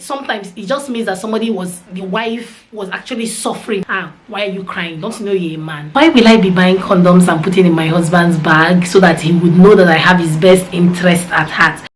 Sometimes it just means that the wife was actually suffering. Why are you crying? Don't you know you're a man? Why will I be buying condoms and putting in my husband's bag so that he would know that I have his best interest at heart?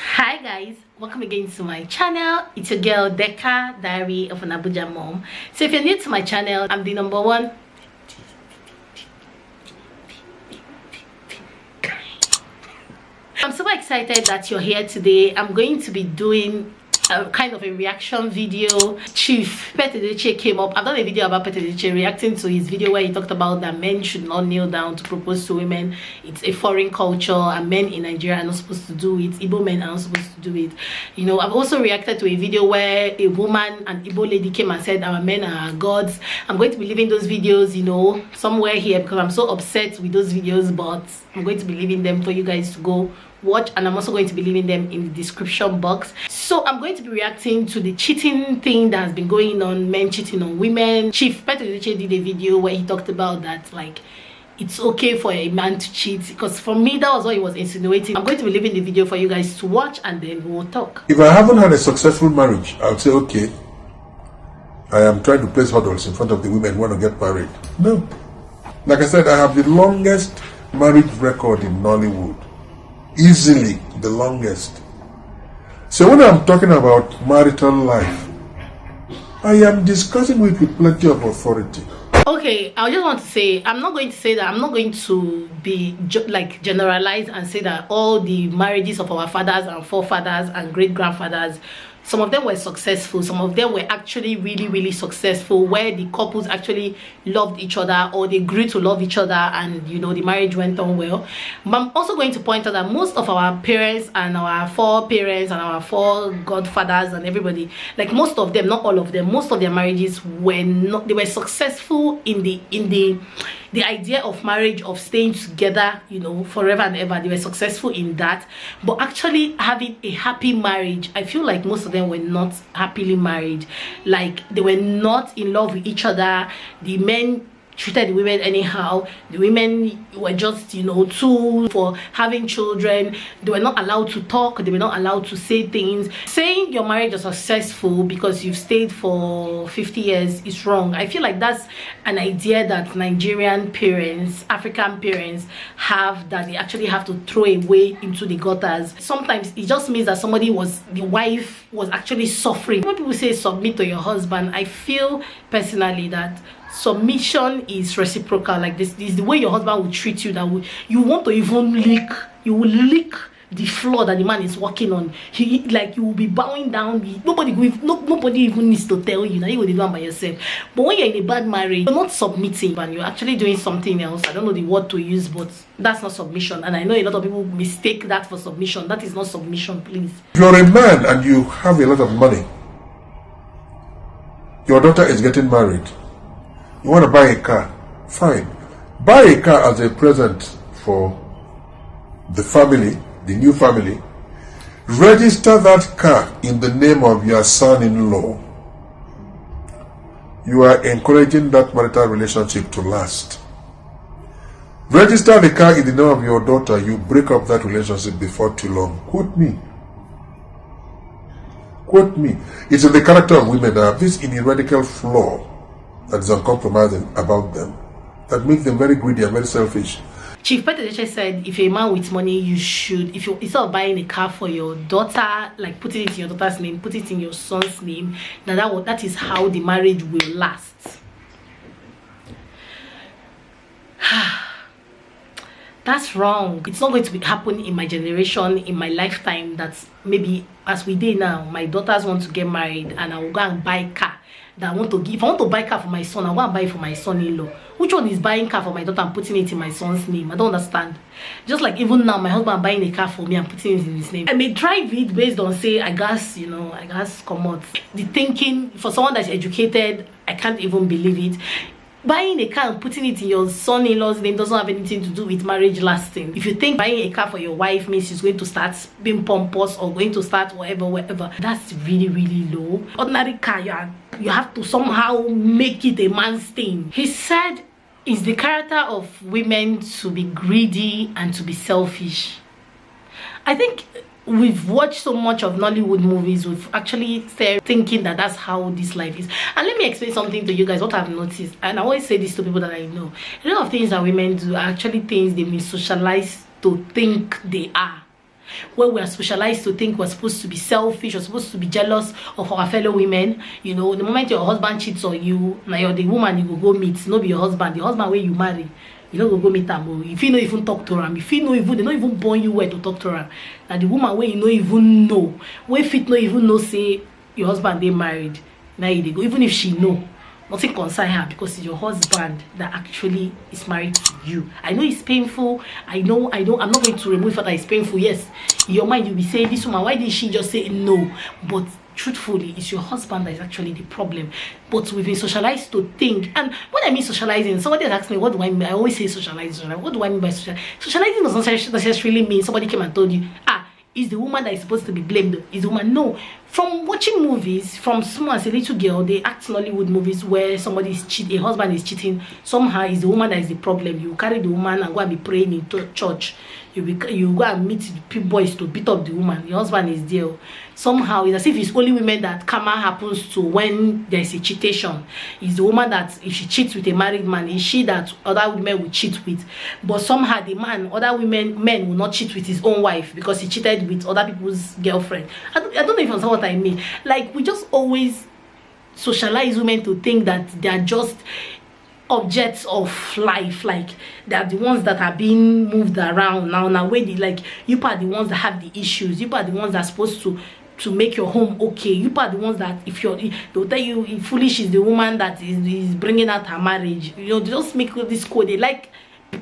Hi guys, welcome again to my channel. It's your girl Deka, Diary of an Abuja Mom. So if you're new to my channel, I'm the #1 I'm super excited that you're here today. I'm going to be doing kind of a reaction video. Chief Edochie came up. I've done a video about Edochie reacting to his video where he talked about that men should not kneel down to propose to women. It's a foreign culture and men in Nigeria are not supposed to do it. Igbo men are not supposed to do it. You know, I've also reacted to a video where a woman, an Igbo lady, came and said our men are gods. I'm going to be leaving those videos, you know, somewhere here because I'm so upset with those videos, but I'm going to be leaving them for you guys to go watch, and I'm also going to be leaving them in the description box. So I'm going to be reacting to the cheating thing that has been going on, men cheating on women. Chief Edochie did a video where he talked about that, like, it's okay for a man to cheat, because for me that was what he was insinuating. I'm going to be leaving the video for you guys to watch and then we'll talk. If I haven't had a successful marriage, I would say, okay, I am trying to place hurdles in front of the women who want to get married. No. Like I said, I have the longest marriage record in Nollywood. Easily the longest. So when I'm talking about marital life, I am discussing with plenty of authority. Okay, I just want to say, I'm not going to say that, I'm not going to be like generalize and say that all the marriages of our fathers and forefathers and great grandfathers, some of them were successful, some of them were actually really successful, where the couples actually loved each other or they grew to love each other and, you know, the marriage went on well. But I'm also going to point out that most of our parents and our foreparents and our foregodfathers and everybody, like most of them, not all of them, most of their marriages were not, they were successful in the idea of marriage, of staying together, you know, forever and ever. They were successful in that, but actually having a happy marriage, I feel like most of them were not happily married. Like, they were not in love with each other. The men treated the women anyhow. The women were just, you know, tools for having children. They were not allowed to talk. They were not allowed to say things. Saying your marriage is successful because you've stayed for 50 years is wrong. I feel like that's an idea that Nigerian parents, African parents have, that they actually have to throw away into the gutters. Sometimes it just means that the wife was actually suffering. When people say submit to your husband, I feel personally that submission is reciprocal. Like, this is the way your husband will treat you, that you want to even lick, you will lick the floor that the man is walking on. You will be bowing down. Nobody even needs to tell you. Now you will do it by yourself. But when you're in a bad marriage, you're not submitting and you're actually doing something else. I don't know the word to use, but that's not submission. And I know a lot of people mistake that for submission. That is not submission, please. If you're a man and you have a lot of money, your daughter is getting married, you want to buy a car, fine. Buy a car as a present for the family, the new family. Register that car in the name of your son-in-law. You are encouraging that marital relationship to last. Register the car in the name of your daughter. You break up that relationship before too long. Quote me. Quote me. It's in the character of women that have this inherent flaw that is uncompromising about them, that makes them very greedy and very selfish. Chief Edochie said if you're a man with money, you should, if you, instead of buying a car for your daughter, like putting it in your daughter's name, put it in your son's name. That is how the marriage will last. That's wrong. It's not going to happen in my generation, in my lifetime. That's maybe as we did now. My daughters want to get married and I will go and buy a car that I want to give. If I want to buy a car for my son, I want to buy it for my son-in-law. Which one is buying a car for my daughter and putting it in my son's name? I don't understand. Just like even now, my husband buying a car for me and putting it in his name. I may drive it based on, say, I guess, you know, I guess come out. The thinking for someone that's educated, I can't even believe it. Buying a car and putting it in your son-in-law's name doesn't have anything to do with marriage lasting. If you think buying a car for your wife means she's going to start being pompous or going to start whatever, that's really low. Ordinary car, you have to somehow make it a man's thing. He said it's the character of women to be greedy and to be selfish. I think we've watched so much of Nollywood movies, we've actually started thinking that that's how this life is. And let me explain something to you guys, what I've noticed, and I always say this to people that I know. A lot of things that women do are actually things they've been socialized to think they are. Where we are socialized to think we're supposed to be selfish, or supposed to be jealous of our fellow women. You know, the moment your husband cheats on you, now you're the woman you go meet, not be your husband. The husband where you marry, you don't go meet them. If you don't even talk to them, if you know even they don't even born you where to talk to them. Now the woman where you don't even know, where fit not even know say your husband they married. Now they go, even if she know, nothing concern her, because it's your husband that actually is married to you. I know it's painful. I know. I'm not going to remove that it's painful. Yes, in your mind you'll be saying, this woman, why did she just say no? But truthfully, it's your husband that is actually the problem. But we've been socialized to think. And when I mean socializing, somebody has asked me, what do I mean? I always say socializing. What do I mean by socializing? Socializing does not necessarily mean somebody came and told you, is the woman that is supposed to be blamed? Is the woman? No. From watching movies, from small as a little girl, they act in Hollywood movies where somebody is cheating, a husband is cheating. Somehow it's the woman that is the problem. You carry the woman and go and be praying in church. You go and meet the boys to beat up the woman. Your husband is there. Somehow it's as if it's only women that karma happens to when there is a cheatation. It's the woman that if she cheats with a married man, it's she that other women will cheat with. But somehow the man, men will not cheat with his own wife because he cheated with other people's girlfriend. I don't know if you understand what I mean. Like, we just always socialize women to think that they are just objects of life, like they are the ones that are being moved around now where they, like, you are the ones that have the issues, you are the ones that are supposed to make your home okay, you are the ones that they'll tell you foolish is the woman that is bringing out her marriage. You know, they just make this quote, they like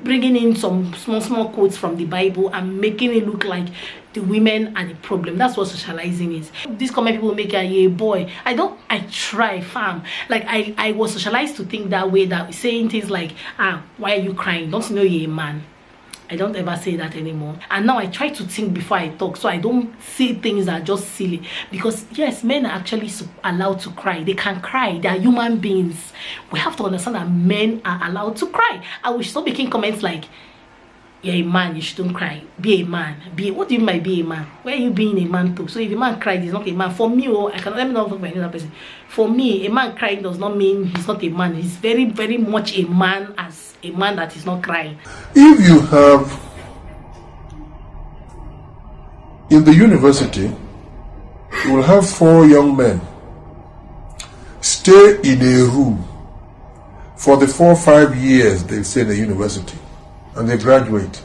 bringing in some small quotes from the Bible and making it look like the women are the problem. That's what socializing is. These comment people make a boy. I try, fam. Like, I was socialized to think that way, that saying things like, why are you crying? Don't you know you're a man? I don't ever say that anymore. And now I try to think before I talk, so I don't say things that are just silly. Because yes, men are actually allowed to cry. They can cry. They are human beings. We have to understand that men are allowed to cry. I will stop making comments like, you're a man, you shouldn't cry. Be a man. What do you mean by be a man? Where are you being a man to? So if a man cries, he's not a man. For me, let me not talk about another person. For me, a man crying does not mean he's not a man. He's very, very much a man, as a man that is not crying. If you have, in the university, you will have 4 young men stay in a room for the 4 or 5 years they stay in the university, and they graduate.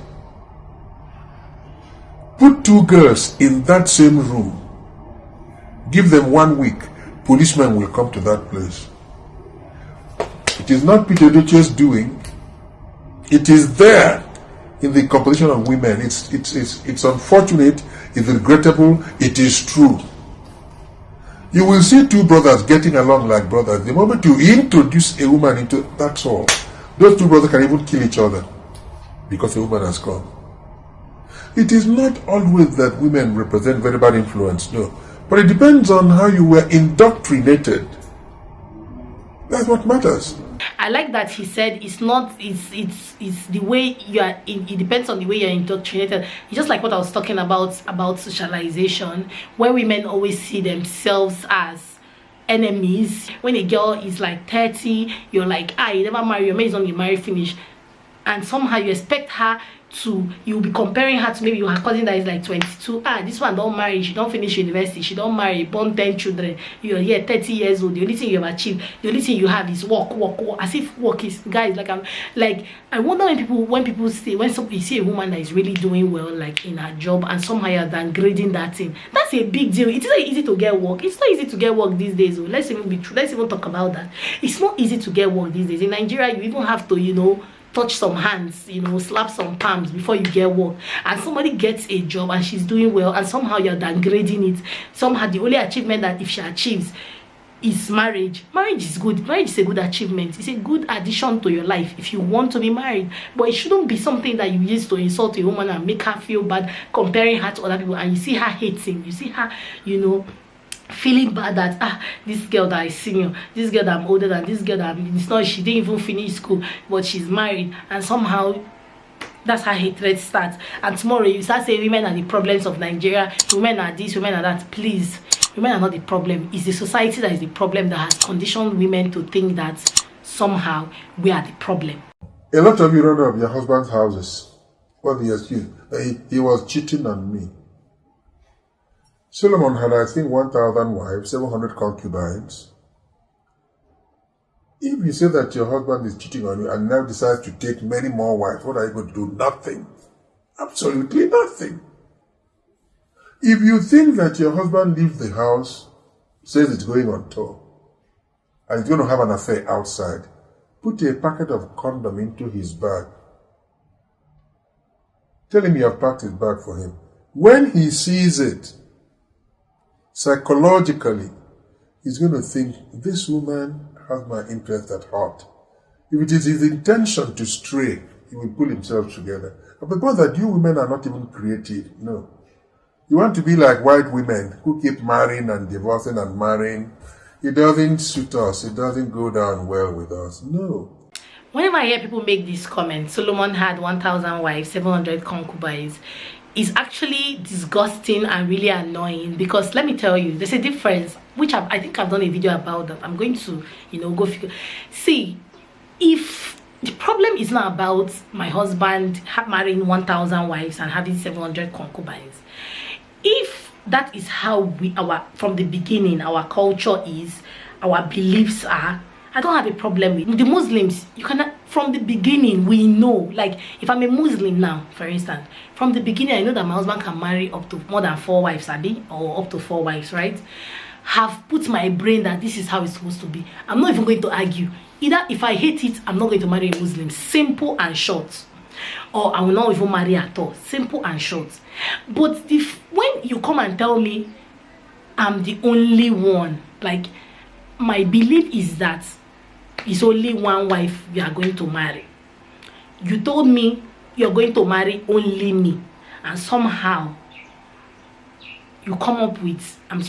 Put 2 girls in that same room, give them 1 week, policemen will come to that place. It is not Peter Edochie's doing. It is there in the composition of women. It's unfortunate, it's regrettable, it is true. You will see 2 brothers getting along like brothers. The moment you introduce a woman into, that's all. Those 2 brothers can even kill each other because a woman has come. It is not always that women represent very bad influence, no. But it depends on how you were indoctrinated. That's what matters. I like that he said it's the way you are. It depends on the way you're indoctrinated. It's just like what I was talking about socialization, where women always see themselves as enemies. When a girl is like 30, you're like, you never marry, your man is on the marriage finish, and somehow you expect her to, you'll be comparing her to maybe your cousin that is like 22. This one don't marry, she don't finish university, she don't marry, born 10 children, you're here 30 years old, the only thing you have achieved, the only thing you have is work, as if work is, guys, I wonder when people say, when you see a woman that is really doing well, like in her job, and somehow you're downgrading that thing, that's a big deal. It's not easy to get work. It's not easy to get work these days. Let's even be true. Let's even talk about that. It's not easy to get work these days. In Nigeria, you even have to, touch some hands, slap some palms before you get work. And somebody gets a job and she's doing well, and somehow you're downgrading it. Somehow the only achievement that if she achieves is marriage. Marriage is good. Marriage is a good achievement. It's a good addition to your life if you want to be married. But it shouldn't be something that you use to insult a woman and make her feel bad, comparing her to other people, and you see her hating. You see her, feeling bad that this girl that is senior, this girl that I'm older than, this girl that she didn't even finish school, but she's married, and somehow That's how hatred starts. And tomorrow you start saying women are the problems of Nigeria, women are this, women are that. Please, women are not the problem. It's the society that is the problem, that has conditioned women to think that somehow we are the problem. A lot of you run up your husband's houses. What the excuse? He was cheating on me. Solomon had, I think, 1,000 wives, 700 concubines. If you say that your husband is cheating on you and now decides to take many more wives, what are you going to do? Nothing. Absolutely nothing. If you think that your husband leaves the house, says it's going on tour, and he's going to have an affair outside, put a packet of condom into his bag. Tell him you have packed his bag for him. When he sees it, psychologically, he's going to think, this woman has my interest at heart. If it is his intention to stray, he will pull himself together. But because that you women are not even creative, no. You want to be like white women who keep marrying and divorcing and marrying. It doesn't suit us. It doesn't go down well with us. No. Whenever I hear people make these comments, Solomon had 1,000 wives, 700 concubines, it's actually disgusting and really annoying, because let me tell you, there's a difference, which I think I've done a video about that. I'm going to, go figure. See, if the problem is not about my husband marrying 1,000 wives and having 700 concubines, if that is how from the beginning, our culture is, our beliefs are, I don't have a problem with the Muslims. You cannot, from the beginning, we know, like if I'm a Muslim now, for instance, from the beginning I know that my husband can marry up to more than 4 wives, or up to 4 wives, right? Have put my brain that this is how it's supposed to be. I'm not even going to argue. Either if I hate it, I'm not going to marry a Muslim. Simple and short. Or I will not even marry at all. Simple and short. But when you come and tell me I'm the only one, like, my belief is that it's only one wife you are going to marry. You told me you're going to marry only me, and somehow you come up with, I'm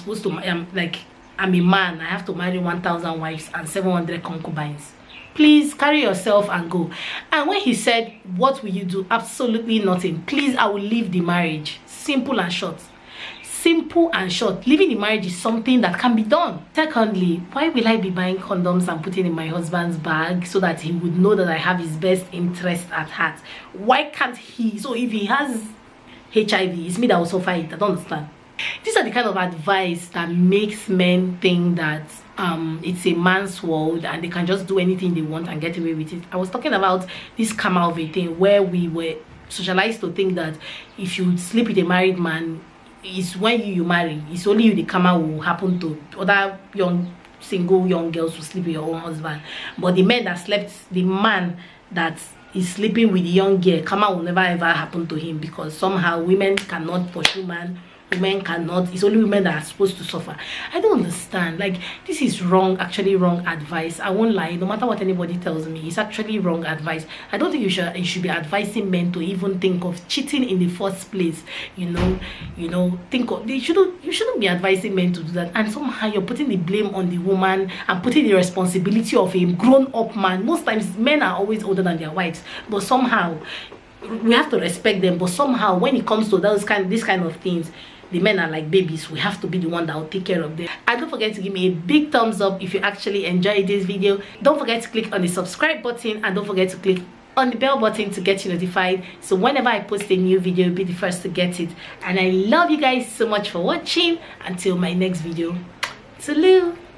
a man, I have to marry 1,000 wives and 700 concubines. Please carry yourself and go. And when he said, what will you do? Absolutely nothing. Please, I will leave the marriage. Simple and short. Simple and short. Leaving the marriage is something that can be done. Secondly, why will I be buying condoms and putting in my husband's bag so that he would know that I have his best interest at heart? Why can't he? So if he has HIV, it's me that will suffer it. I don't understand. These are the kind of advice that makes men think that it's a man's world and they can just do anything they want and get away with it. I was talking about this karma of a thing where we were socialized to think that if you sleep with a married man, it's when you marry, it's only you the karma will happen to. Other single young girls who sleep with your own husband. But the man that is sleeping with the young girl, karma will never ever happen to him, because somehow women cannot pursue man. Women cannot. It's only women that are supposed to suffer. I don't understand. Like, this is wrong, actually wrong advice. I won't lie. No matter what anybody tells me, it's actually wrong advice. I don't think you should be advising men to even think of cheating in the first place. You shouldn't be advising men to do that. And somehow you're putting the blame on the woman and putting the responsibility of a grown-up man. Most times men are always older than their wives, but somehow we have to respect them. But somehow when it comes to these kind of things, the men are like babies. We have to be the one that will take care of them. And don't forget to give me a big thumbs up if you actually enjoyed this video. Don't forget to click on the subscribe button, and don't forget to click on the bell button to get you notified, so whenever I post a new video, you'll be the first to get it. And I love you guys so much for watching. Until my next video, salute.